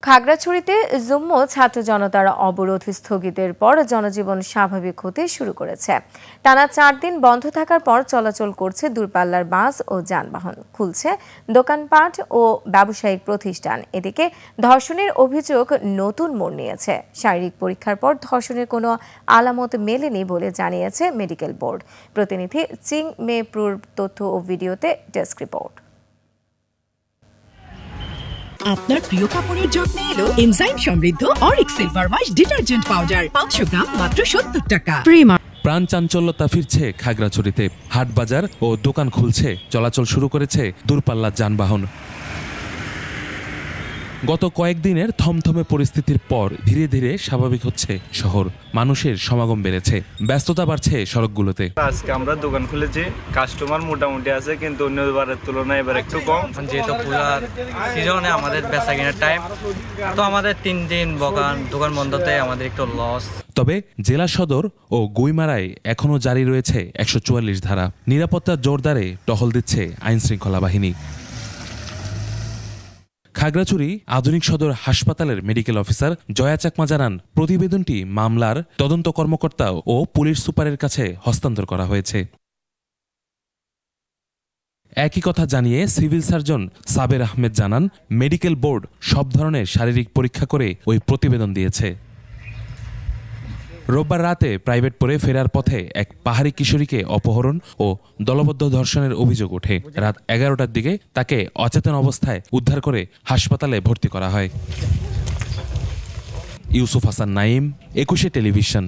খাগড়াছড়িতে যুগ্ম ছাত্র জনতার অবরোধ স্থগিতের পর জনজীবন স্বাভাবিক হতে শুরু করেছে। টানা 4 দিন বন্ধ থাকার পর চলাচল করছে দূরপাল্লার বাস ও যানবাহন, খুলছে দোকানপাট ও ব্যবসায়িক প্রতিষ্ঠান। এদিকে ধর্ষণের অভিযোগ নতুন মোড় নিয়েছে। শারীরিক পরীক্ষার পর ধর্ষণের কোনো আলামত মেলেনি বলে জানিয়েছে মেডিকেল বোর্ড। প্রতিনিধি চিং মেপ্রুর তথ্য ও ভিডিওতে ডেস্ক রিপোর্ট। আপনার প্রিয় কাপড়ের যত্নে এলো এনজাইম সমৃদ্ধ Arik silver wash detergent powder 500 গ্রাম মাত্র 70 টাকা। প্রাণ চাঞ্চল্যতা ফিরছে খাগড়াছড়িতে। হাট বাজার ও দোকান খুলছে, চলাচল শুরু করেছে দূরপাল্লার যানবাহন। গত কয়েকদিনের থমথমে পরিস্থিতির পর ধীরে ধীরে স্বাভাবিক হচ্ছে শহর। মানুষের সমাগম বেড়েছে, ব্যস্ততা বাড়ছে সড়কগুলোতে। আজকে আমরা দোকান খুলেছি, কাস্টমার মোটামুটি আছে, কিন্তু অন্যবারের তুলনায় এবার একটু কম। যেহেতু পূজার সিজনে আমাদের বেচা কেনার টাইম, তো আমাদের 3 দিন দোকান বন্ধতে আমাদের একটু লস। তবে জেলা সদর ও গুইমারায় এখনও জারি রয়েছে 144 ধারা। নিরাপত্তার জোরদারে টহল দিচ্ছে আইন শৃঙ্খলা বাহিনী। খাগড়াছড়ি আধুনিক সদর হাসপাতালের মেডিকেল অফিসার জয়া চাকমা জানান, প্রতিবেদনটি মামলার তদন্ত কর্মকর্তা ও পুলিশ সুপারের কাছে হস্তান্তর করা হয়েছে। একই কথা জানিয়ে সিভিল সার্জন সাবের আহমেদ জানান, মেডিকেল বোর্ড সব ধরনের শারীরিক পরীক্ষা করে ওই প্রতিবেদন দিয়েছে। রোববার রাতে প্রাইভেট পড়ে ফেরার পথে এক পাহাড়ি কিশোরীকে অপহরণ ও দলবদ্ধ ধর্ষণের অভিযোগ ওঠে। রাত 11টার দিকে তাকে অচেতন অবস্থায় উদ্ধার করে হাসপাতালে ভর্তি করা হয়। ইউসুফ হাসান নাইম, 21 টেলিভিশন।